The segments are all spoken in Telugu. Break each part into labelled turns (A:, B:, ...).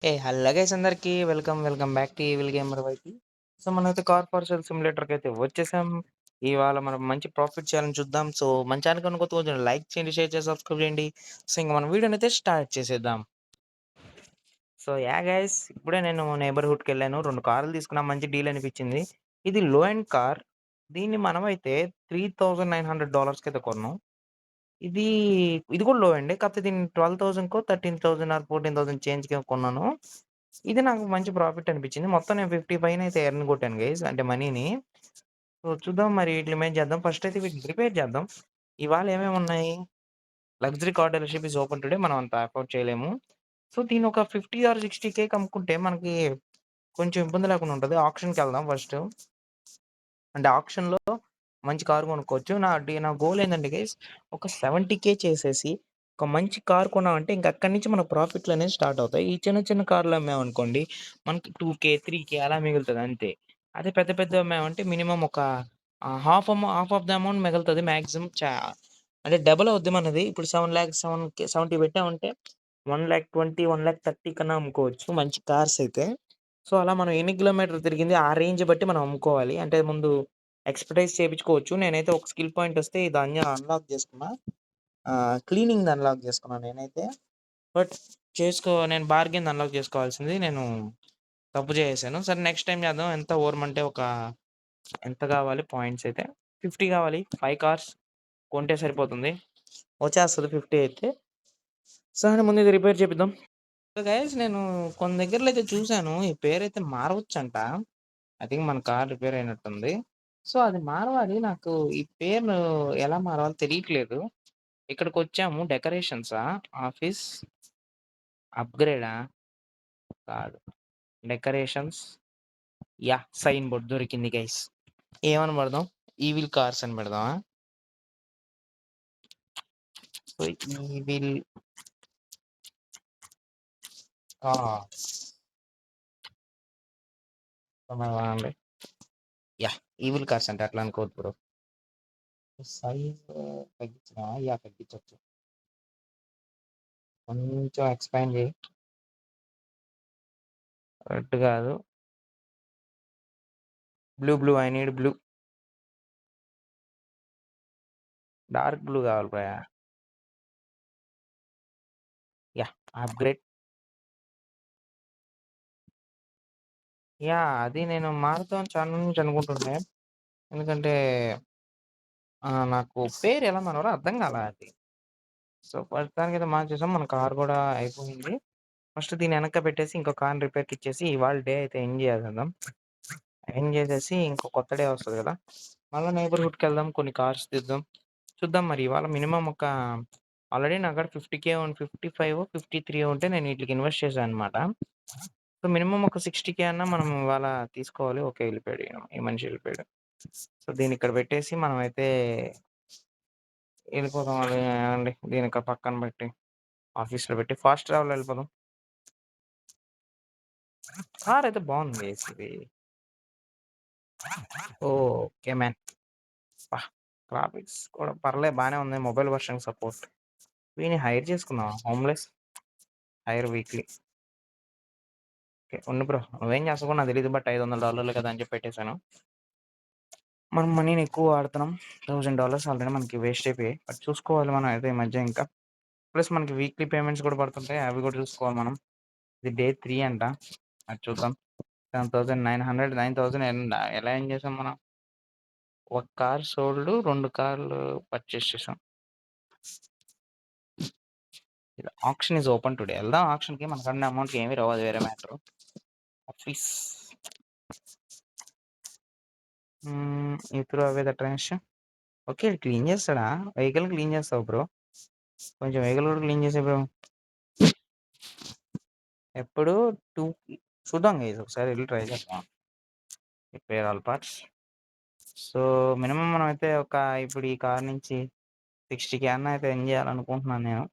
A: హలో గైస్ అందరికి welcome back to evil gamer వైకి. సో మనమైతే కార్ ఫర్ సేల్ సిమ్యులేటర్కి అయితే వచ్చేసాం. ఇవాళ మనం మంచి ప్రాఫిట్ చేయాలని చూద్దాం. సో మన ఛానల్ కనుక కొత్తగా లైక్ చేయండి, షేర్ చేసి సబ్స్క్రైబ్ చేయండి. సో ఇంకా మన వీడియోని అయితే స్టార్ట్ చేసేద్దాం. సో గైస్, ఇప్పుడే నేను నైబర్హుడ్కి వెళ్ళాను, 2 కార్లు తీసుకున్నా. మంచి డీల్ అనిపించింది. ఇది లో ఎండ్ కార్. దీన్ని మనమైతే $3,900 అయితే కొన్నాం. ఇది ఇది కూడా లో అండి. కాకపోతే దీన్ని 12,000కో 13,000 ఆర్ 14,000 చేంజ్‌కి కొన్నాను. ఇది నాకు మంచి ప్రాఫిట్ అనిపించింది. మొత్తం నేను 50 పైన అయితే ఎర్న్ కొట్టాను గైస్, అంటే మనీని. సో చూద్దాం మరి వీటిని ఏం చేద్దాం. ఫస్ట్ అయితే వీటిని రిపేర్ చేద్దాం. ఇవాళ ఏమేమి ఉన్నాయి. Luxury car dealership is open today. మనం అంత అఫోర్డ్ చేయలేము. సో దీన్ని ఒక 50 ఆర్ 60K అమ్ముకుంటే మనకి కొంచెం ఇబ్బంది లేకుండా ఉంటది. ఆక్షన్‌కి వెళ్దాం ఫస్ట్. అంటే ఆక్షన్‌లో మంచి కార్ కొనుక్కోవచ్చు. నా గోల్ ఏందంటే గైస్, ఒక 70K చేసేసి ఒక మంచి కార్ కొన్నామంటే ఇంక అక్కడి నుంచి మన ప్రాఫిట్‌లనేవి స్టార్ట్ అవుతాయి. ఈ చిన్న చిన్న కార్లు అమ్మామనుకోండి, మనకి 2K, 3K అలా మిగులుతది అంతే. అదే పెద్ద పెద్దవి అమ్మామంటే మినిమమ్ ఒక హాఫ్ ఆఫ్ ద అమౌంట్ మిగులుతది మాక్సిమం. అంటే డబుల్ అవుద్ది మనది. ఇప్పుడు 70 పెట్టామంటే 1,20,000, 1,30,000 కన్నా అమ్ముకోవచ్చు మంచి కార్స్ అయితే. సో అలా మనం ఎన్ని కిలోమీటర్లు తిరిగింది ఆ రేంజ్ బట్టి మనం అమ్ముకోవాలి. అంటే ముందు ఎక్స్‌పర్టైజ్ చేపించుకోవచ్చు. నేనైతే ఒక స్కిల్ పాయింట్ వస్తే దాన్ని అన్‌లాక్ చేసుకున్నా. క్లీనింగ్‌ది అన్‌లాక్ చేసుకున్నాను నేనైతే. బట్ నేను బార్గెయిన్‌ది అన్‌లాక్ చేసుకోవాల్సింది నేను తప్పు చేసేసాను. సరే నెక్స్ట్ టైమ్ చేద్దాం. ఎంత ఓర్మంటే ఎంత కావాలి పాయింట్స్ అయితే 50 కావాలి. 5 కార్స్ కొంటే సరిపోతుంది. వచ్చేస్తది 50 అయితే. సరే ముందు ఇది రిపేర్ చేపిద్దాం. సో గైస్, నేను కొన్ని దగ్గరలో అయితే చూసాను. ఈ పేరైతే మారవచ్చంట. ఐ థింక్ మన కార్ రిపేర్ అయినట్టుంది. సో అది మారవాలి. నాకు ఈ పేరు ఎలా మారవాలో తెలియట్లేదు. ఇక్కడికొచ్చాము. డెకరేషన్సా? ఆఫీస్ అప్‌గ్రేడా? కాదు. డెకరేషన్స్. సైన్ బోర్డ్ దొరికింది గైస్. ఏమని పెడదాం? ఈవిల్ కార్స్ అని పెడదామా? సో ఈవిల్ కార్స్ అండి. ఈవిల్ కార్స్ అంటే అట్లా అనుకోవద్దు బ్రో. సైజ్ తగ్గించినా? తగ్గించొచ్చు. కొంచెం ఎక్స్పాండ్ చేయి. రెడ్ కాదు, blue. I need blue. Dark blue కావాలి భయ్యా. అప్‌గ్రేడ్. అది నేను మారుతాను చాలా నుంచి అనుకుంటుండే. ఎందుకంటే నాకు పేరు ఎలా మనవరో అర్థం కాలా అది. సో ప్రస్తుతానికైతే మార్చేసాం. మన కార్ కూడా అయిపోయింది. ఫస్ట్ దీన్ని వెనక్కి పెట్టేసి ఇంకో కార్‌ని రిపేర్‌కి ఇచ్చేసి ఇవాళ డే అయితే ఎండ్ చేసేద్దాం. ఎండ్ చేసేసి ఇంకో కొత్త డే వస్తది కదా! మళ్ళా నైబర్‌హుడ్‌కి వెళ్దాం. కొన్ని కార్స్ తీద్దాం. చూద్దాం మరి ఇవాళ మినిమమ్ ఆల్రెడీ నా కాడ 50K 55, 53 ఉంటే నేను వీటికి ఇన్వెస్ట్ చేశాను అనమాట. సో మినిమమ్ ఒక 60K అన్నా మనం ఇవాళ తీసుకోవాలి. ఓకే, వెళ్ళిపోయాడు ఈ మనిషి వెళ్ళిపోయాడు. సో దీన్ని ఇక్కడ పెట్టేసి మనమైతే వెళ్ళిపోదాం. అండి దీని ఇక్కడ పక్కన పెట్టి ఆఫీస్‌లో పెట్టి ఫాస్ట్ ట్రావెల్ వెళ్ళిపోదాం. కార్ అయితే బాగుంది ఇది. Okay man. గ్రాఫిక్స్ కూడా పర్లేదు, బాగానే ఉంది. Mobile version support. వీని హైర్ చేసుకుందాం. Homeless hire weekly. ఓకే ఉండు బ్రో, నువ్వేం చేస్తావు నాకు తెలియదు. బట్ $500 కదా అని చెప్పి పెట్టేశాను. మనం మనీని ఎక్కువ వాడుతున్నాం. $1,000 ఆల్రెడీ మనకి వేస్ట్ అయిపోయాయి. బట్ చూసుకోవాలి మనం అయితే ఈ మధ్య ఇంకా. ప్లస్ మనకి వీక్లీ పేమెంట్స్ కూడా పడుతుంటాయి. అవి కూడా చూసుకోవాలి మనం. ఇది డే 3 అంట. అది చూద్దాం. 7,900, 9,000 ఎలా ఏం చేసాం మనం. ఒక కార్ సోల్డ్, 2 కార్లు పర్చేస్ చేసాం. Option is open today. వెళ్దాం ఆప్షన్కి. మనకు అన్న అమౌంట్కి ఏమీ రావు, అది వేరే మ్యాటర్. ఆఫీస్ ఇప్పుడు అవే ట్రైన్స్. ఓకే, క్లీన్ చేస్తాడా? వెహికల్ క్లీన్ చేస్తావు బ్రో? కొంచెం వెహికల్ కూడా క్లీన్ చేసే బ్రో. ఎప్పుడు 2 చూద్దాం గైస్, ఒకసారి వెళ్ళి ట్రై చేద్దాం. Repair all parts. So minimum మనం అయితే ఇప్పుడు ఈ కార్ నుంచి 60K అన్న అయితే ఎర్న్ చేయాలనుకుంటున్నాను నేను.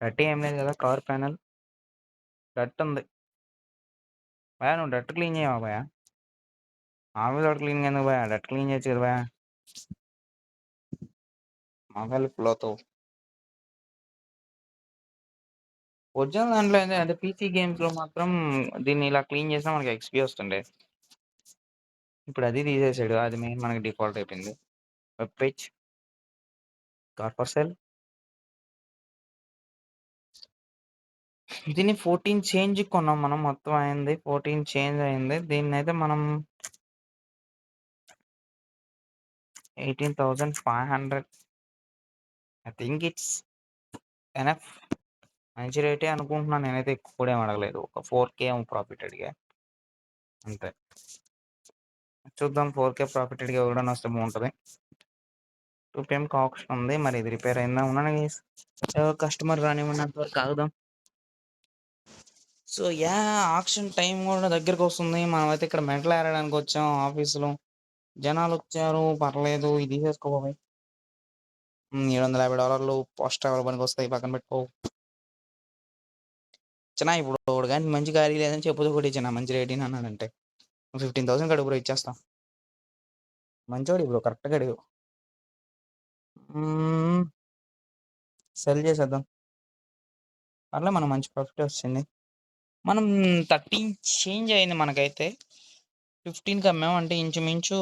A: డట్ ఏం లేదు కదా కార్ ప్యానల్. డట్ ఉంది భయా. నువ్వు డట్ క్లీన్ చేయవా భయా? మామూలు డట్ క్లీన్ ఎందుకు భయా? డట్ క్లీన్ చేయొచ్చు కదా భయా. మొబైల్ ఫ్లోతో ఒరిజినల్ దాంట్లో అంటే పీసీ గేమ్స్‌లో మాత్రం దీన్ని ఇలా క్లీన్ చేసినా మనకి ఎక్స్‌పీ వస్తుండే. ఇప్పుడు అది తీసేసాడు. అది మెయిన్ మనకి డిఫాల్ట్ అయిపోయింది. Web page, car for sale. దీన్ని 14 చేంజ్‌కి కొన్నాం మనం. మొత్తం అయింది 14 చేంజ్ అయింది. దీన్నైతే మనం 18,500 ఐ థింక్ ఇట్స్ ఎనఫ్. మంచి రేటే అనుకుంటున్నాను నేనైతే. ఎక్కువ కూడా ఏమి అడగలేదు. ఒక 4,000 ఏమో ప్రాఫిట్ అడిగా. అంతే. చూద్దాం 4,000 ప్రాఫిట్ అడిగి ఎవరైనా వస్తే బాగుంటది. 2 PM ఆప్షన్ ఉంది. మరి ఇది రిపేర్ అయిందా? ఉన్నాను గైస్. కస్టమర్ రానివ్వనంత వరకు ఆగుదాం. సో ఆక్షన్ టైం కూడా దగ్గరికి వస్తుంది. మనమైతే ఇక్కడ మెంటల్ ఏరడానికి వచ్చాం ఆఫీసులో. జనాలు వచ్చారు, పర్లేదు. ఇది తీసేసుకోబాయ్. $750 పోస్ట్ ట్రావెల్ పనికి వస్తాయి. పక్కన పెట్టుకో. చిన్న ఇప్పుడు ఒకడు కానీ మంచి గాడి లేదని చెప్పుతో కూడా ఇచ్చిన మంచి రేటింగ్ అన్నాడంటే 15,000 కడుగు బ్రో, ఇచ్చేస్తాం. మంచోడు ఇప్పుడు కరెక్ట్గా అడిగు. సెల్ చేసేద్దాం. అట్లా మనం మంచి ప్రాఫిట్ వచ్చింది. మనం 13 చేంజ్ అయింది మనకైతే. 15కి అమ్మాము అంటే ఇంచుమించు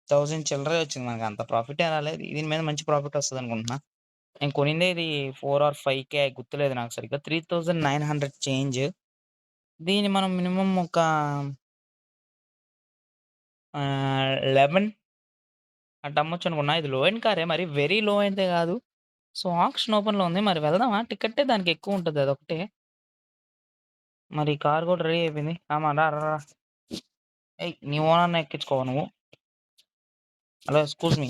A: 1000 చిల్లరే వచ్చింది మనకి. అంత ప్రాఫిట్ ఏం రాలేదు. దీని మీద మంచి ప్రాఫిట్ వస్తుంది అనుకుంటున్నా. నేను కొనిందే ఇది 4 or 5K గుర్తులేదు నాకు సరిగ్గా. 3,900 చేంజ్. దీన్ని మనం మినిమం ఒక 11 అట్ట అమ్మొచ్చు అనుకున్నా. ఇది లో ఎండ్ కారే, మరి వెరీ లో అయితే కాదు. సో ఆక్షన్ ఓపెన్‌లో ఉంది. మరి వెళ్దామా? టికెట్టే దానికి ఎక్కువ ఉంటది, అదొకటే. మరి కార్ కూడా రెడీ అయిపోయింది. రా రా రా. ఏయ్, నీ ఓనర్‌ని ఎక్కించుకోవా నువ్వు? Hello, excuse me.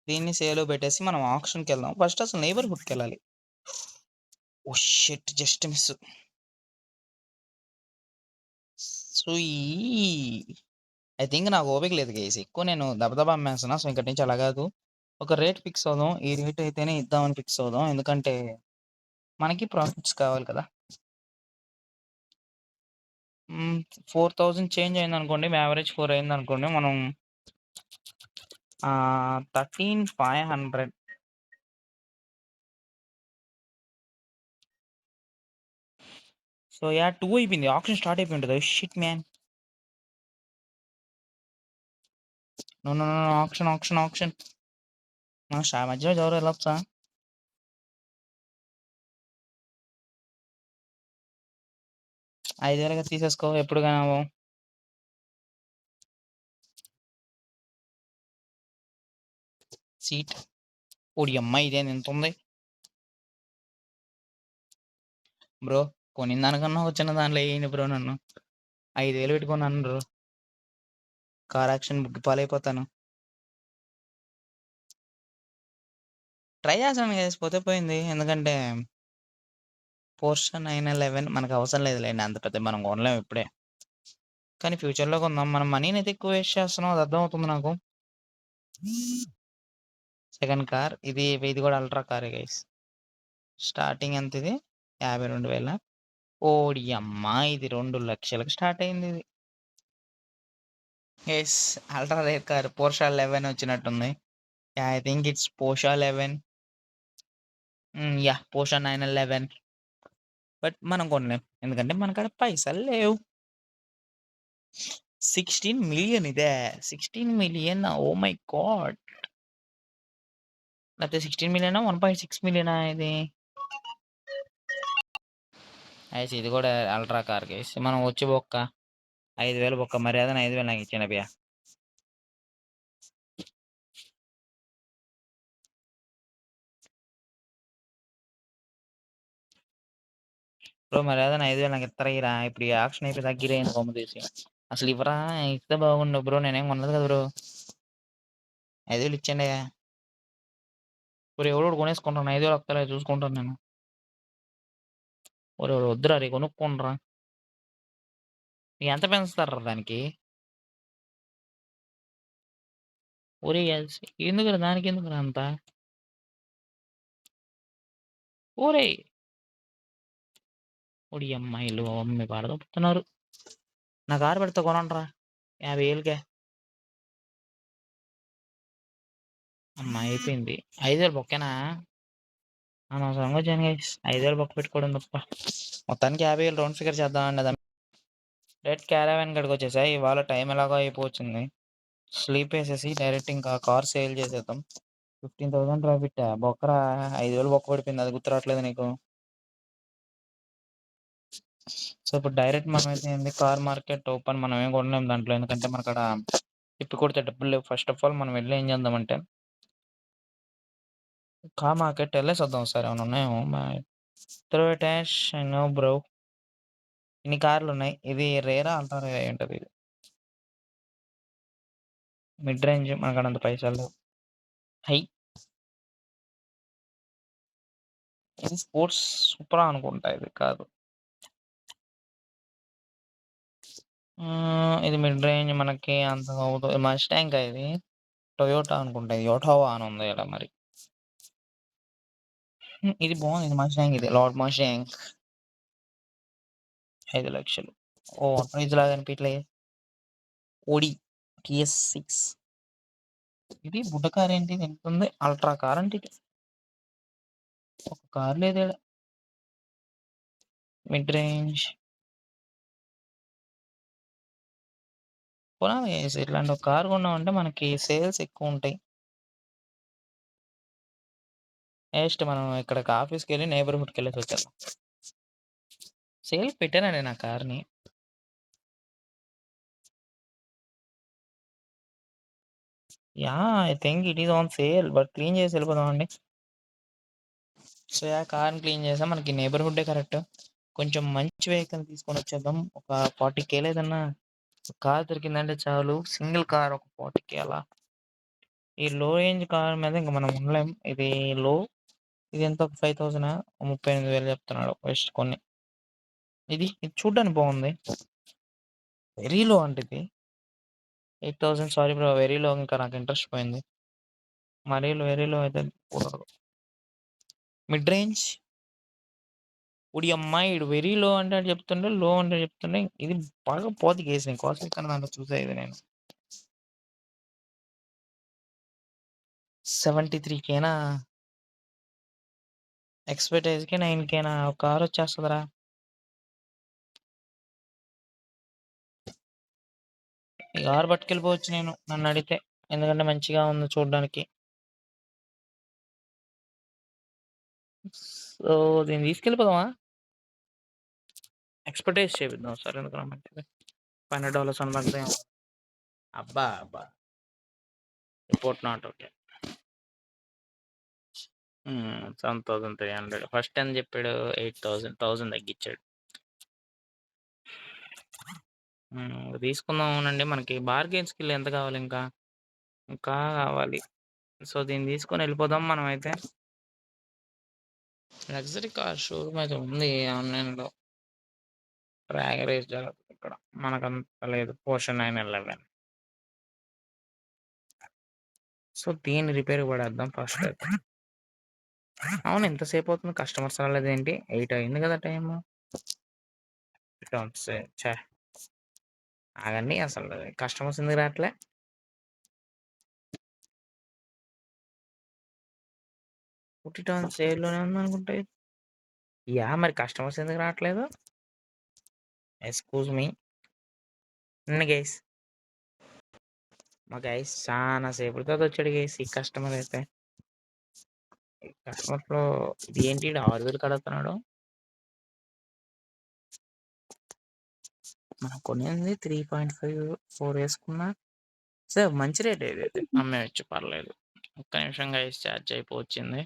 A: దీన్ని సేల్‌లో పెట్టేసి మనం ఆక్షన్‌కి వెళ్దాం. ఫస్ట్ అసలు నైబర్‌హుడ్‌కి వెళ్ళాలి. Oh shit, just miss. సుయీ. ఐ థింక్ నాకు ఓపిక లేదు గైస్. ఎక్కువ నేను దబదబా అమ్మేస్తున్నా. సో ఇక్కడి నుంచి అలా కాదు. ఒక రేట్ ఫిక్స్ అవుదాం. ఈ రేట్ అయితేనే ఇద్దామని ఫిక్స్ అవుదాం. ఎందుకంటే మనకి ప్రాఫిట్స్ కావాలి కదా. 4,000 చేంజ్ అయింది అనుకోండి. యావరేజ్ 4 అయింది అనుకోండి. మనం 13,500. సో 2 అయిపోయింది. ఆప్షన్ స్టార్ట్ అయిపోయి ఉంటుంది. Shit man. No no no, option option option. మధ్యలో ఎవరు వెళ్ళొచ్చా? 5,000గా తీసేసుకో ఎప్పుడు కానావు. సీట్. ఓడి అమ్మాయి, ఇదేంది ఎంత ఉంది బ్రో? కొనిన దానికన్నా వచ్చిన దాంట్లో వేయండి బ్రో. నన్ను 5,000 పెట్టుకున్నాను బ్రో. కార్ యాక్షన్ బుక్ పాలైపోతాను. ట్రై చేస్తాను వేసిపోతే పోయింది. ఎందుకంటే పోర్షా 911 మనకు అవసరం లేదులేండి. అంత పెద్ద మనం కొనలేము ఇప్పుడే. కానీ ఫ్యూచర్లో కొందాం. మనం మనీని అయితే ఎక్కువ వేస్ట్ చేస్తున్నాం, అది అర్థమవుతుంది నాకు. సెకండ్ కార్ ఇది. ఇది కూడా అల్ట్రా కారే గైస్. స్టార్టింగ్ ఎంత ఇది? 52,000. ఓడి అమ్మా, ఇది 2,00,000కి స్టార్ట్ అయింది ఇది. Yes, ultra rare car Porsche 11 వచ్చినట్టుంది. I think it's Porsche 11. Porsche 911. But మనం కొనలేం, ఎందుకంటే మనకాడ పైసలు లేవు. 16 మిలియన్ ఇదే. 16 మిలియన్, ఓ మై గాడ్. లేకపోతే 16 మిలియనా, 1.6 మిలియనా ఇది? అయితే ఇది కూడా అల్ట్రా కార్ కేసు. మనం వచ్చి బొక్క 5,000 బొక్క మర్యాద 5,000 నాకు ఇచ్చిన బియ్య. బ్రో మర్యాద 5,000 నాకు ఇస్తారా ఇరా? ఇప్పుడు ఈ ఆక్షన్ అయిపోయి తగ్గిరేయండి కొమ్ము తీసి. అసలు ఇవ్వరా? ఇస్తే బాగుండు బ్రో. నేనేం కొనలేదు కదా బ్రో. 5,000 ఇచ్చండి. ఇప్పుడు ఎవడోడు కొనేసుకుంటాను. 5,000 వస్తలే చూసుకుంటాను నేను. ఒరే వద్దురా రే, కొనుక్కోనరా. ఎంత పెంచుతారా దానికి? ఒరే ఎందుకురా దానికి, ఎందుకురా అంత? ఓరే ఒడి అమ్మాయిలు అమ్మి పాడదొప్పుతున్నారు. నా కారు పెడితే కొనండ్రా 50,000కే. అమ్మ అయిపోయింది. 5,000 బొక్కేనా? అనవసరంగా వచ్చాను గైస్. 5,000 బొక్క పెట్టుకోవడం తప్ప. మొత్తానికి 50,000 రౌండ్ ఫిగర్ చేద్దామండి అది. డైరెక్ట్ క్యారావాన్ కాడికొచ్చేసా. ఇవాళ టైం ఎలాగో అయిపోవచ్చింది. స్లీప్ ఏసేసి డైరెక్ట్ ఇంకా కార్ సేల్ చేసేద్దాం. 15,000 ప్రాఫిట్టా? బొక్కరా 5,000 బొక్క పడిపోయింది. అది గుర్తు రావట్లేదా నీకు? సో, ఇప్పుడు డైరెక్ట్ మనమైతే ఏంది కార్ మార్కెట్ ఓపెన్ మనం ఏం కొనలేం దాంట్లో. ఎందుకంటే మనకాడ తిప్పి కొడితే డబ్బులు లేవు. ఫస్ట్ ఆఫ్ ఆల్ మనం వెళ్లి ఏం చేద్దామంటే కార్ మార్కెట్ ఎళ్ళేసొద్దాం ఒకసారి ఏమైనా ఉన్నాయేమో. Through dash I know bro. ఇన్ని కార్లున్నాయి. ఇది రేరా, అల్ట్రా రేర్ అయ్యుంటది ఇది. మిడ్ రేంజ్ మనకాడ అంత పైసలు లేవు. హై ఇది స్పోర్ట్స్ సూపరా అనుకుంటా ఇది కాదు. ఇది మిడ్ రేంజ్ మనకి అంతగా అవ్వదు. మస్టాంకా ఇది? టొయోటా అనుకుంటా. ఇది యోటావా అని ఉంది ఈడ మరి. ఇది బాగుంది. ఇది మస్టాంగ్ ఇది. Lord Mustang 5,00,000. ఓహ్! ప్రైజ్ లాగా అనిపియట్లే. ఓడి టీఎస్6 ఇది బుడ్డ కార్ ఏంటి ఇది ఇంతుంది? అల్ట్రా కార్ అంటే ఇది. ఒక కార్ లేదు ఈడ. మిడ్ రేంజ్ కొనాలి గైస్. ఇట్లాంటి ఒక కార్ కొన్నామంటే మనకి సేల్స్ ఎక్కువుంటాయి. నెక్స్ట్ మనం ఇక్కడికి ఆఫీస్‌కెళ్ళి నైబర్‌హుడ్‌కెళ్ళేసి వచ్చేద్దాం. సేల్‌కి పెట్టానండి నా కార్‌ని. Yeah! I think it is on sale. But clean చేసి వెళ్ళిపోదామండి. సో, కార్‌ని క్లీన్ చేసాం. మనకి నైబర్‌హుడ్డే కరెక్ట్. కొంచెం మంచి వెహికల్ తీసుకొనొచ్చేద్దాం. ఒక 40,000 ఏదన్నా కార్ దొరికిందంటే చాలు. సింగిల్ కార్ ఒక 40,000 అలా. ఈ లో రేంజ్ కార్ మీద ఇంక మనం ఉండలేం. ఇది లో. ఇదెంత ఒక 5,000 38,000 చెప్తున్నాడు. బెస్ట్ కొన్ని. ఇది చూడ్డానికి బాగుంది. వెరీ లో అంటే ఇది. 8,000 సారీ బ్రో. వెరీ లో ఇంకా నాకు ఇంట్రెస్ట్ పోయింది. మరీ వెరీ లో అయితే కుదరదు. మిడ్ రేంజ్ ఓడియమ్మ! ఈడు వెరీ లో అంటే చెప్తుండే, లో అంటే చెప్తుండే. ఇది బాగా పోద్ది కేస్ నేను కాస్ట్‌లీ కన్నా దాంట్లో చూసేది నేను. 73,000 ఎక్స్‌పెక్టేజ్‌కి 9,000 ఒక కార్ వచ్చేస్తదిరా. ఈ కార్ పట్టుకెళ్ళిపోవచ్చు నేను నన్నడిగితే. ఎందుకంటే మంచిగా ఉంది చూడ్డానికి. సో, దీన్ని తీసుకెళ్ళిపోదామా? ఎక్స్‌పర్టైజ్ చేపిద్దాం ఒకసారి ఎందుకురా మంచిది. $500 అన్న పడతాయేమో. అబ్బా! అబ్బా! Report not okay. 7,300 ఫస్ట్ ఎంత చెప్పాడు? 8,000 1000 తగ్గించాడు. తీసుకుందాం అనండి. మనకి బార్గెయిన్ స్కిల్ ఎంత కావాలి ఇంకా? ఇంకా కావాలి. సో, దీన్ని తీసుకొని వెళ్ళిపోదాం మనమైతే. లగ్జరీ కార్ షోరూమ్ అయితే ఉంది ఆన్‌లైన్‌లో. డ్రాగ్ రేస్ జరుగుతుంది ఇక్కడ. మనకంత లేదు. పోర్షే 911. సో, దీన్ని రిపేర్‌కి పడేద్దాం ఫస్ట్ అయితే. అవును ఎంతసేపు అవుతుంది కస్టమర్స్ రాలేదేంటి? 8 అయింది కదా టైము. ఛే! ఆగండి అసలు కస్టమర్స్ ఎందుకు రాట్లే? పుట్ ఆన్ సేల్‌లోనే ఉందనుకుంటా ఇది. యాహ్! మరి కస్టమర్స్ ఎందుకు రావట్లేదు? Excuse me. గైస్. మా గైస్ చానా సేపటి తర్వాత వచ్చాడు గైస్ ఈ కస్టమర్ అయితే. ఈ కస్టమర్‌లో ఇదేంటి ఈడు 6,000కి అడుగుతున్నాడు. మనం కొనింది 3.5, 4 వేసుకున్నా సార్ మంచి రేటే ఇదైతే. అమ్మేయొచ్చు పర్లేదు. ఒక్క నిమిషం గైస్ ఛార్జ్ అయిపోవచ్చింది.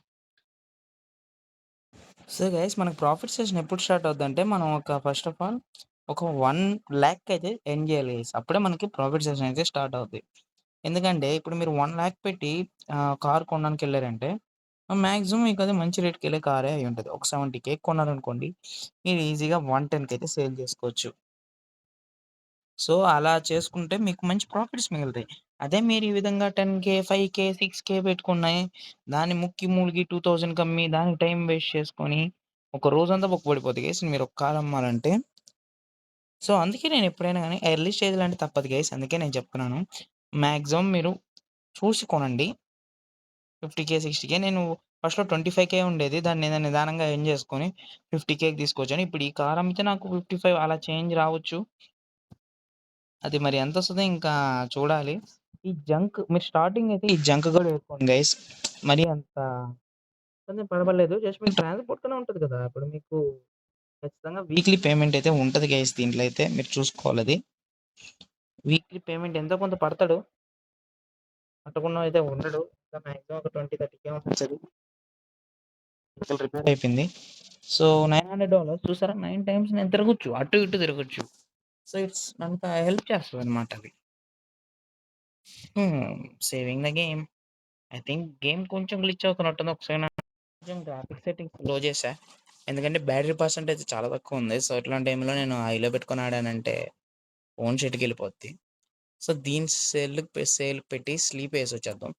A: సో గైస్ మనకు ప్రాఫిట్ సెషన్ ఎప్పుడు స్టార్ట్ అవుద్దంటే మనం ఫస్ట్ ఆఫ్ ఆల్ ఒక 1,00,000 అయితే ఎర్న్ చేయాలి గైస్. అప్పుడే మనకి ప్రాఫిట్ సెషన్ అయితే స్టార్ట్ అవుద్ది. ఎందుకంటే ఇప్పుడు మీరు 1,00,000 పెట్టి కార్ కొనడానికి ఎళ్లారంటే మాక్సిమం మీకు అది మంచి రేట్‌కెళ్ళే కారే అయ్యుంటది. ఒక 70,000 కొన్నారనుకోండి మీరు ఈజీగా 110కి అయితే సేల్ చేసుకోవచ్చు. సో, అలా చేసుకుంటే మీకు మంచి ప్రాఫిట్స్ మిగులుతాయి. అదే మీరు ఈ విధంగా 10,000, 5,000, 6,000 పెట్టుకున్నాయి దాన్ని ముక్కి మూలిగి 2,000కి అమ్మి దానికి టైం వేస్ట్ చేసుకొని ఒక రోజంతా బొక్కపడిపోద్ది గైస్ మీరు ఒక కార్ అమ్మాలంటే. సో, అందుకే నేను ఎప్పుడైనా గాని ఎర్లీ స్టేజ్‌లో అంటే తప్పదు గైస్. అందుకే నేను చెప్తున్నాను. మాక్సిమం మీరు చూసి కొనండి. 50,000, 60,000 నేను ఫస్ట్‌లో 25,000 ఉండేది. దాన్ని నేను నిదానంగా ఎర్న్ చేసుకొని 50,000కి తీసుకొచ్చాను. ఇప్పుడు ఈ కార్ అమ్మితే నాకు 55 అలా చేంజ్ రావచ్చు. అది మరి ఎంతొస్తదో ఇంకా చూడాలి. ఈ జంక్ మీరు స్టార్టింగ్ అయితే ఈ జంక్ కూడా వేసుకోండి గైస్. మరీ అంత కొంచెం పర్వాలేదు. జస్ట్ మీకు ట్రాన్స్‌పోర్ట్‌కనే ఉంటది కదా! ఇప్పుడు మీకు ఖచ్చితంగా వీక్లీ పేమెంట్ అయితే ఉంటది గైస్ దీంట్లో అయితే మీరు చూసుకోవాలది. వీక్లీ పేమెంట్ ఎంతో కొంత పడతాడు. పట్టకుండా అయితే ఉండడు. ఇంకా మాక్సిమం ఒక 20, 30 ఉంటది. వెహికల్ రిపేర్ అయిపోయింది. సో, $900 చూసారా 9 టైమ్స్ నేను తిరగొచ్చు. అటు ఇటు తిరగొచ్చు. సో, ఇట్స్ అంత హెల్ప్ చేస్తదనమాట అది. Saving the game. I think game కొంచెం గ్లిచ్ అవుతున్నట్టుంది. ఒకసారి కొంచెం గ్రాఫిక్స్ సెట్టింగ్స్ లో చేశా. ఎందుకంటే బ్యాటరీ పర్సెంటేజ్ చాలా తక్కువుంది. సో, ఇట్లాంటి టైంలో నేను హైలో పెట్టుకొని ఆడానంటే ఫోన్ షెట్‌కెళ్ళిపోద్ది. సో, దీని సేల్ పెట్టి స్లీప్ యేసొచ్చేద్దాం.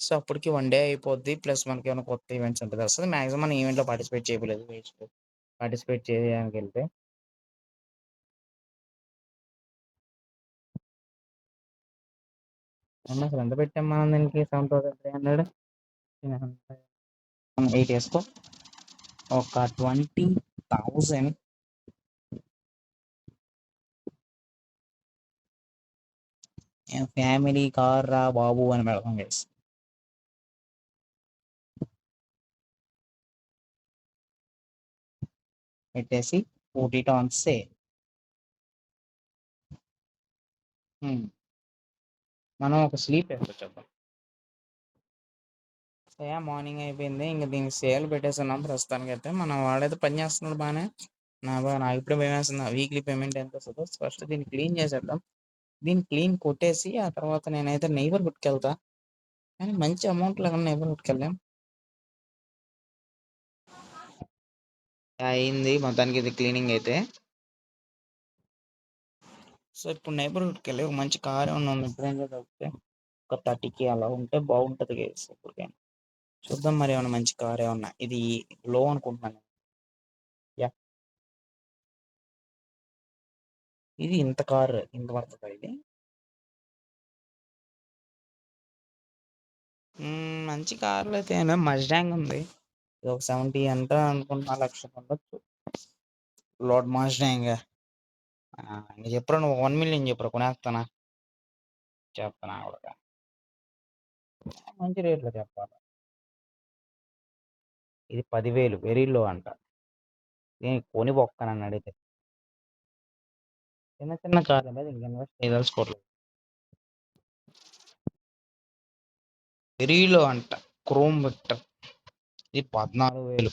A: సో, అప్పటికి 1 డే అయిపోద్ది. ప్లస్ మనకేమైనా కొత్త ఈవెంట్స్ ఉంటది వస్తది. మాక్సిమం మనం ఈవెంట్‌లో పార్టిసిపేట్ చేయలేదు వేస్ట్. పార్టిసిపేట్ చేయడానికెళ్తే. అసలు ఎంత పెట్టాం మనం దీనికి 7,300 8 యేసుకో. ఒక 20,000 ఫ్యామిలీ కార్ రా బాబు అని పెడదాం గైస్. పెట్టేసి పుట్ ఇట్ ఆన్ సేల్. మనం ఒక స్లీప్ యేసొచ్చేద్దాం. మార్నింగ్ అయిపోయింది. ఇంక దీనికి సేల్ పెట్టేసున్నాం ప్రస్తుతానికైతే. మన వాడైతే పని చేస్తున్నాడు బానే. నాకు ఇప్పుడే భయమేస్తుంది. వీక్లీ పేమెంట్ ఎంతొస్తదో ఫస్ట్ దీన్ని క్లీన్ చేసేద్దాం. దీన్ని క్లీన్ కొట్టేసి ఆ తర్వాత నేనైతే నైబర్‌హుడ్‌కెళ్తా. కానీ మంచి అమౌంట్ లేకుండా నైబర్‌హుడ్‌కెళ్ళాం. అయింది మొత్తానికి ఇది క్లీనింగ్ అయితే. సో, ఇప్పుడు నైబర్‌హుడ్‌కెళ్ళి ఒక మంచి కార్ ఏమన్నా మిడ్-రేంజ్‌లో దొరికితే ఒక 30,000 అలా ఉంటే బాగుంటది గైస్ ఇప్పటికైనా. చూద్దాం మరి ఏమన్నా మంచి కార్ ఏమన్నా. ఇది లో అనుకుంటున్నాను. యాహ్! ఇది ఇంత కార్ ఇంత పడతదా ఇది? మంచి కార్‌లో అయితే మస్టాంగ్ ఉంది. ఇదొక 70 ఎంత అనుకుంటున్నా 1,00,000 ఉండొచ్చు. Lord Mustang. ఇంక చెప్పురా నువ్వు 1,000,000 చెప్పురా కొనేస్తానా? చెప్తున్నా కూడా. మంచి రేట్‌లో చెప్పాలి. ఇది 10,000 వెరీ లో అంట. కొని బొక్క నన్నడిగితే. చిన్న చిన్న కార్ల మీద ఇంక ఇన్వెస్ట్ చేయదలుచుకోవట్లేదు. వెరీ లో అంట. Chrome Victor. ఇది 14,000.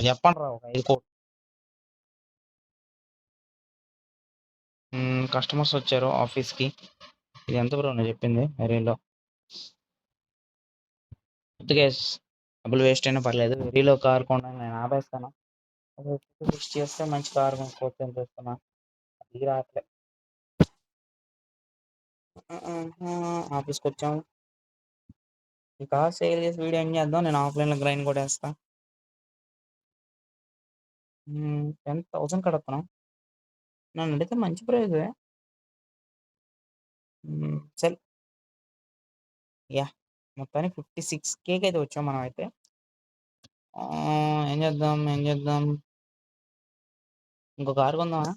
A: చెప్పండిరా ఒక 5,00,00,000. కస్టమర్స్ వచ్చారు ఆఫీస్‌కి. ఇది ఎంత బ్రో నువ్వు చెప్పింది వెరీలో? వద్దు గైస్. డబ్బులు వేస్ట్ అయినా పర్లేదు. వెరీలో కార్ కొనడం నేను ఆపేస్తాను. 60 వస్తే మంచి కార్ కొనుక్కోవచ్చు అని చూస్తున్నా. అది రావట్లే. ఆఫీస్‌కి వచ్చాం. ఈ కార్ సేల్ చేసి వీడియో ఏం చేద్దాం? నేను ఆఫ్‌లైన్‌లో గ్రైండ్ కొట్టేస్తా. 10,000 కడుతున్నాం. నన్ను అడిగితే మంచి ప్రైజే. సరే. యాహ్! మొత్తానికి 56,000కి అయితే వచ్చాం మనమైతే. ఏం చేద్దాం? ఏం చేద్దాం? ఇంకో కారు కొందామా?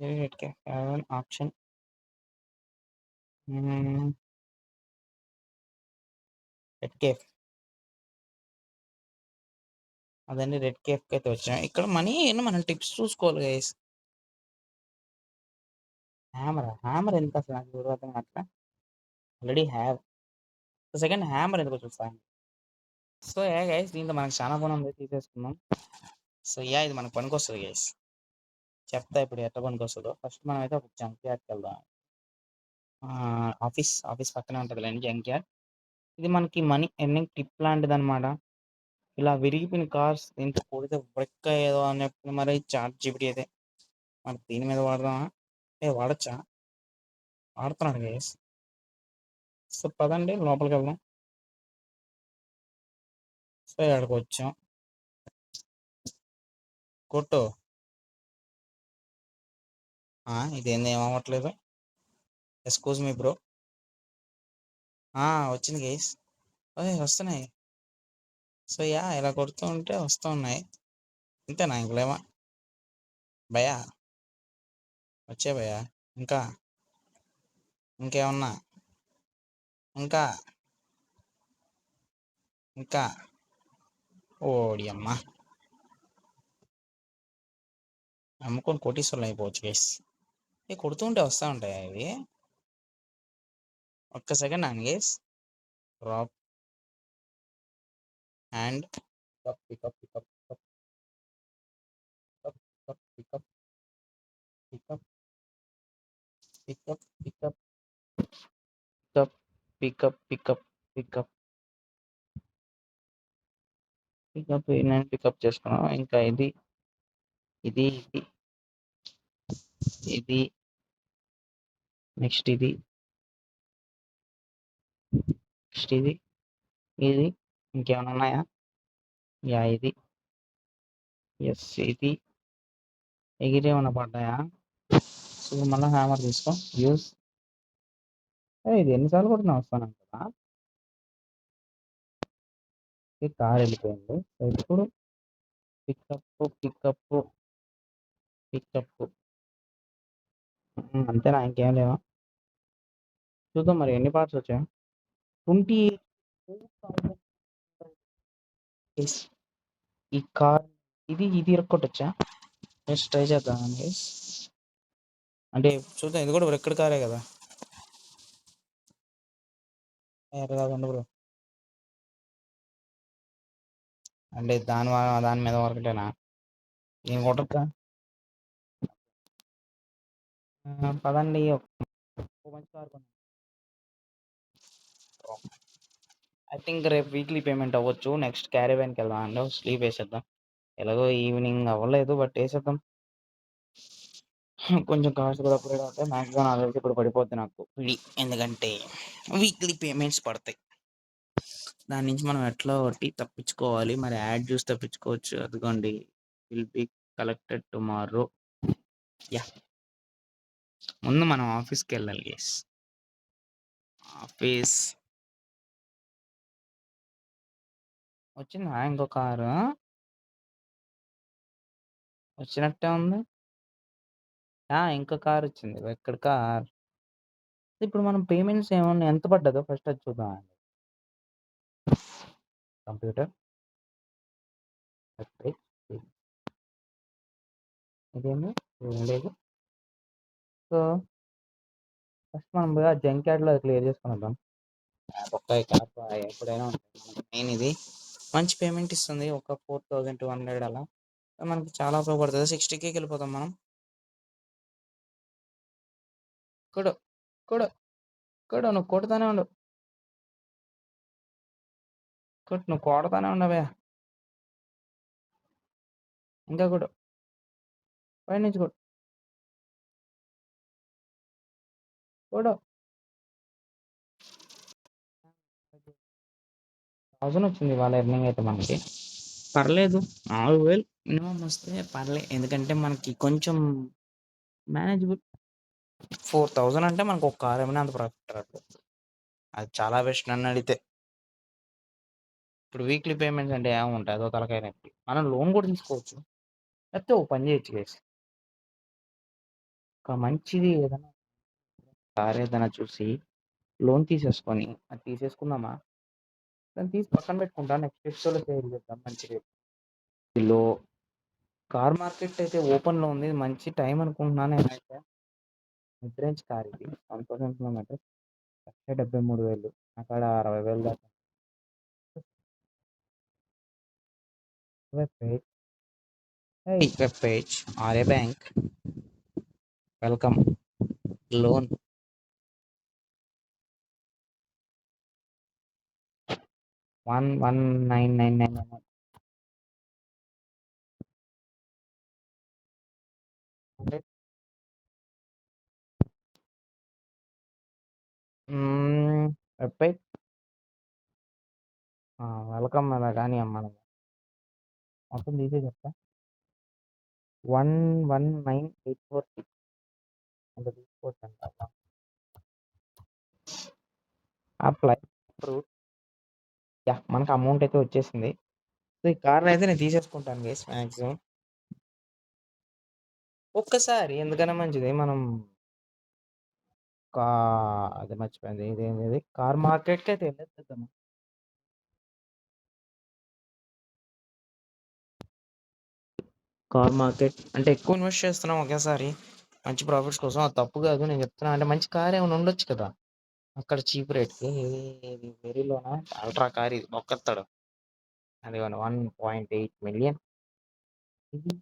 A: రెడ్‌కే ఆప్షన్. Red cafe. అదండి రెడ్ కేఫ్‌కి అయితే వచ్చాం. ఇక్కడ మనీ ఏంటో మనం టిప్స్ చూసుకోవాలి గైస్. హ్యామర్ ఎందుకు అసలు నాకు అర్థం కావట్లే. Already have. సెకండ్ హ్యామర్ ఎందుకో చూస్తాను. సో గైస్ దీంట్లో మనకు చాలా పని ఉంది తీసేసుకుందాం. సో ఇది మనకు పనికొస్తది గైస్. చెప్తా ఇప్పుడు ఎట్లా పనికొస్తదో. ఫస్ట్ మనమైతే ఒక జంక్ యార్డ్‌కి వెళ్దాం. ఆఫీస్ పక్కనే ఉంటదిలేండి జంక్ యార్డ్. ఇది మనకి మనీ ఎర్నింగ్ టిప్ లాంటిదనమాట. ఇలా విరిగిపోయిన కార్స్ దీంతో కొడితే బ్రేక్ అయ్యేదో అని చెప్పి మరి చాట్‌జీపీటీ అయితే మరి దీని మీద వాడదామా? వాడొచ్చా? వాడుతున్నాను గైస్. సో పదండి లోపలికెళ్దాం. సో ఈడకొచ్చాం. కొట్టు. ఇదేంది ఏమవ్వట్లేదు. Excuse me bro. వచ్చింది గైస్. వస్తున్నాయి. సో ఇలా కొడుతూ ఉంటే వస్తూ ఉన్నాయి. ఇంతేనా ఇంకలేమా? భయా వచ్చే భయా. ఇంకా ఇంకేమన్నా? ఇంకా ఇంకా ఓడి అమ్మ, అమ్ముకొని కోటీశ్వరులు అయిపోవచ్చు గైస్. కొడుతూ ఉంటే వస్తూ ఉంటాయి ఇవి. ఒక్క సెకండ్ అండి guys. Drop and pickup pickup pickup pickup pickup pickup pickup pickup pickup pickup pickup pickup pickup pickup నేను పికప్ చేసుకున్నాను. ఇంకా ఇది ఇది ఇది ఇది నెక్స్ట్ ఇది నెక్స్ట్ ఇది ఇది ఇంకేమైనా ఉన్నాయా? ఇది ఎస్ ఇది ఎగిరేమన్నా పడ్డాయా? సో మళ్ళీ హ్యామర్ తీసుకో. యూస్ ఇది ఎన్నిసార్లు కొట్టినా వస్తాను కదా. ఈ కార్ వెళ్ళిపోయింది. సో ఇప్పుడు పికప్ పికప్ పికప్ అంతేనా? ఇంకేం లేవా? చూద్దాం మరి ఎన్ని పార్ట్స్ వచ్చాయి. 28,000 ఈ కార్. ఇది ఇరక్కొట్టచ్చా? జస్ట్ ట్రై చేద్దామండి. అంటే చూద్దాం, ఇది కూడా ఎక్కడ కారే కదా. కాదండి బ్రో, అంటే దాని మీద వరకటేనా? నేను కొట్టక పదండి. మంచి కార్ ఐ థింక్ రేపు వీక్లీ పేమెంట్ అవ్వచ్చు. నెక్స్ట్ క్యారీవెన్కి వెళ్దాం అండి. స్లీప్ వేసేద్దాం. ఎలాగో ఈవినింగ్ అవ్వలేదు, బట్ వేసేద్దాం. కొంచెం కాస్ట్ కూడా అప్గ్రేడ్ అవుతాయి. మ్యాక్సిమం నాకు తెలిసి ఇప్పుడు పడిపోద్ది నాకు ఫ్రీ, ఎందుకంటే వీక్లీ పేమెంట్స్ పడతాయి. దాని నుంచి మనం ఎట్లా ఒకటి తప్పించుకోవాలి. మరి యాడ్ చూసి తప్పించుకోవచ్చు. అదిగోండి, will be collected tomorrow. Yeah, ముందు మనం ఆఫీస్కి వెళ్ళాలి గేస్. ఆఫీస్ వచ్చిందా? ఇంకో కారు వచ్చినట్టే ఉంది. ఇంకో కార్ వచ్చింది. ఎక్కడ కార్? ఇప్పుడు మనం పేమెంట్స్ ఏమన్నా ఎంత పడ్డదో ఫస్ట్ అది చూద్దాం. కంప్యూటర్ ఇదేమి లేదు. సో ఫస్ట్ మనం జంక్ యార్డ్లో క్లియర్ చేసుకుని వద్దాం. ఎప్పుడైనా మెయిన్ ఇది మంచి పేమెంట్ ఇస్తుంది. ఒక 4,200 అలా మనకి చాలా ఉపయోగపడుతుంది. 60Kకి వెళ్ళిపోతాం మనం. కూడా కూడా కూడా నువ్వు కొడతానే ఉండు. నువ్వు కొడతానే ఉండవే. ఇంకా కూడా పై నుంచి కూడా 1000 వచ్చింది వాళ్ళ ఎర్నింగ్ అయితే మనకి. పర్లేదు, 4,000 మినిమం వస్తే పర్లేదు, ఎందుకంటే మనకి కొంచెం మేనేజబుల్. 4,000 అంటే మనకు ఒక కార్ ఏమైనా అంత ప్రాఫిట్ రాదు. అది చాలా బెస్ట్ నన్ను అడిగితే. ఇప్పుడు వీక్లీ పేమెంట్స్ అంటే ఏముంటాయి? అదో తలకాయ నొప్పి. మనం లోన్ కూడా తీసుకోవచ్చు, లేకపోతే ఓ పని చేయొచ్చు గైస్. ఒక మంచిది ఏదైనా కార్ ఏదైనా చూసి లోన్ తీసేసుకొని అది తీసేసుకుందామా, దాన్ని తీసి పక్కన పెట్టుకుంటా. నెక్స్ట్ ఎపిసోడ్లో షేర్ చేద్దాం. మంచిది లో కార్ మార్కెట్ అయితే ఓపెన్లో ఉంది. మంచి టైం అనుకుంటున్నాను నేనైతే. మిడ్ రేంజ్ కార్ ఇది, 1,000 కిలోమీటర్స్, 73,000. అక్కడ 60,000 దాకా. Web page, web page or A bank welcome loan 11,999. Web page welcome అలా కానీ అమ్మ మొత్తం తీసే చెప్తా. 11,9,846 అంత తీసుకోవచ్చు అంట. Apply approve. యాహ్! మనకు అమౌంట్ అయితే వచ్చేసింది. సో, ఈ కార్‌నయితే నేను తీసేసుకుంటాను గైస్ మాక్సిమం. ఒక్కసారి ఎందుకైనా మంచిది మనం కా అది మర్చిపోయాను. ఇదేంటిది కార్ మార్కెట్‌కయితే ఎళ్ళొచ్చేద్దాం. కార్ మార్కెట్ అంటే ఎక్కువ ఇన్వెస్ట్ చేస్తున్నాం ఒకేసారి. మంచి ప్రాఫిట్స్ కోసం. అది తప్పు కాదు. నేను చెప్తున్నా అంటే మంచి కార్ ఏమైనా ఉండొచ్చు కదా! అక్కడ చీప్ రేట్‌కి ఇది వెరీలోనా అల్ట్రా కార్ ఇది బొక్కస్తాడు. అది 1.8 ఇది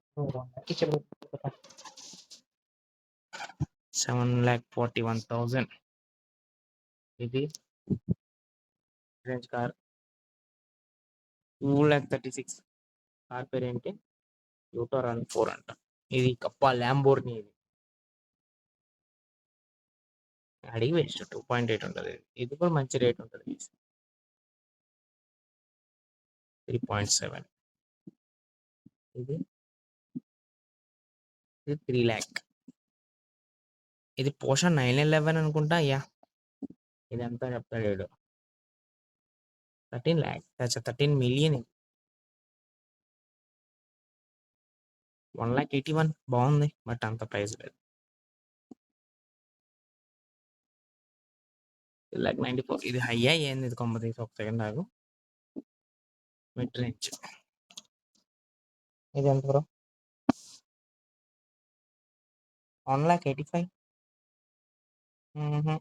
A: 7,41,000 ఇది రేంజ్ కార్ 2,36,000 కార్ పేరేంటి? యూటోరన్ 4 అంట. ఇది కప్ప ల్యాంబోర్గిని ఇది. అడిగి వేస్ట్ 2.8 ఉంటది. ఇది కూడా మంచి రేట్ ఉంటది. 3.7 ఇది 3 లాక్. ఇది పోర్షా 911 అనుకుంటా. యాహ్! ఇది ఎంత చెప్తాడు ఈడు. 13 లాక్ 13 మిలియన్ 1,81,000 బాగుంది. బట్ అంత ప్రైస్ లేదు. 2,94,000 ఇది హైయా ఏంది ఇది కొంపదీసి ఒక సెకండ్ ఆగు. Mid range. ఇది ఎంత బ్రో? 1,85,000 హుహు.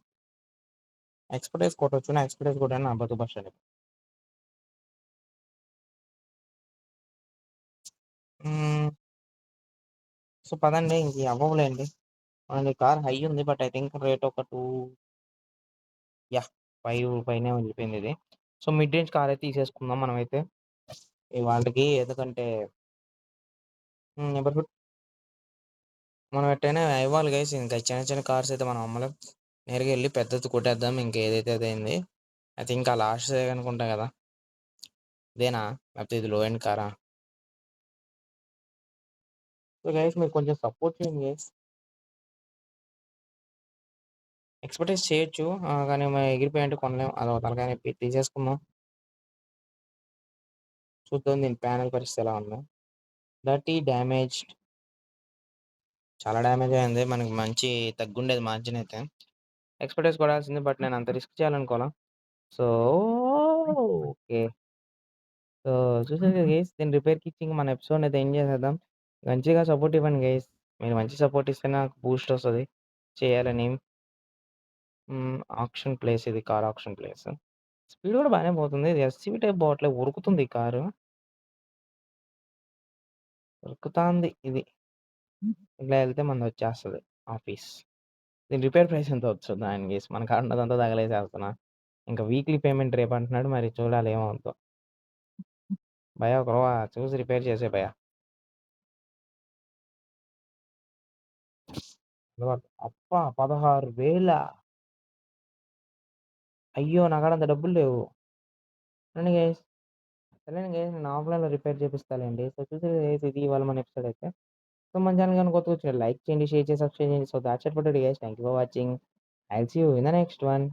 A: ఎక్స్‌పర్టైజ్ కొట్టొచ్చు. నా ఎక్స్‌పర్టైజ్ కొట్టాను నా బతుకు బస్టాండ్. హ్మ్. సో, పదండి ఇంక అవ్వవులేండి. అండ్ ఈ కార్ హై ఉంది. బట్ ఐ థింక్ రేట్ ఒక 2 యాహ్! 5 పైనే వెళ్ళిపోయింది ఇది. సో, మిడ్ రేంజ్ కార్ అయితే తీసేసుకుందాం మనమైతే. ఇవాల్టికి ఎందుకంటే నెబర్‌హుడ్ మనం ఎట్టైనా ఇవ్వాలి గైస్. ఇంకా చిన్న చిన్న కార్స్ అయితే మనం అమ్మలేం. నేరుగా ఎళ్లి పెద్దది కొట్టేద్దాం. ఇంక ఏదైతే అదయింది. ఐ థింక్ ఆ లాస్ట్ అనుకుంటా కదా! ఇదేనా? లేకపోతే ఇది లో ఎండ్ కారా? సో, గైస్ మీరు కొంచెం సపోర్ట్ చేయండి గైస్. ఎక్స్‌పర్టైజ్ చేయొచ్చు. కానీ ఎగిరిపోయాయంటే కొనలేం. అదొక తలకాయ నొప్పి. తీసేసుకుందాం. చూద్దాం దీని ప్యానెల్ పరిస్థితి ఎలా ఉందో. డర్టీ డ్యామేజ్డ్ చాలా డ్యామేజ్ అయింది. మనకి మంచి తగ్గుండేది మార్జిన్ అయితే. ఎక్స్‌పర్టైజ్ కొడాల్సింది. బట్ నేను అంత రిస్క్ చేయాలనుకోలా. So, okay. సో, చూసారు కదా గైస్ దీని రిపేర్‌కి ఇచ్చి ఇంక మన ఎపిసోడ్‌ని అయితే ఎండ్ చేసేద్దాం. మంచిగా సపోర్ట్ ఇవ్వండి గైస్. మీరు మంచి సపోర్ట్ ఇస్తే నాకు బూస్ట్ వస్తది. చేయాలని. ఆక్షన్ ప్లేస్ ఇది కార్ ఆక్షన్ ప్లేస్. స్పీడ్ కూడా బానే పోతుంది. ఇది ఎస్‌యూవీ టైప్ పోవట్లే ఉరుకుతుంది ఈ కారు. ఉరుకుతాంది ఇది. ఇలా ఎళ్తే మనదొచ్చేస్తది ఆఫీస్. దీని రిపేర్ ప్రైస్ ఎంతో దాని గేస్ మన కాడ ఉన్నదంతా తగలేసేస్తున్నా. ఇంకా వీక్లీ పేమెంట్ రేపంటున్నాడు. మరి చూడాలి ఏమవుద్దో. భయ్యా ఒక రవ్వ చూసి రిపేర్ చేసేయి భయ్యా. అబ్బా! 16,000 అయ్యో! నా కాడ అంత డబ్బులు లేవు. రండి గైస్. సరేనండి గైస్ నేను ఆఫ్‌లైన్‌లో రిపేర్ చేపిస్తాలేండి. సో, చూసారు కదా గైస్ ఇది ఇవాళ మన ఎపిసోడ్ అయితే. సో, మన ఛానెల్ గనుక కొత్తగా వచ్చినట్లయితే లైక్ చేయండి, షేర్ చేసి, సబ్స్క్రైబ్ చేయండి. So, that's it for today guys. Thank you for watching. I will see you in the next one.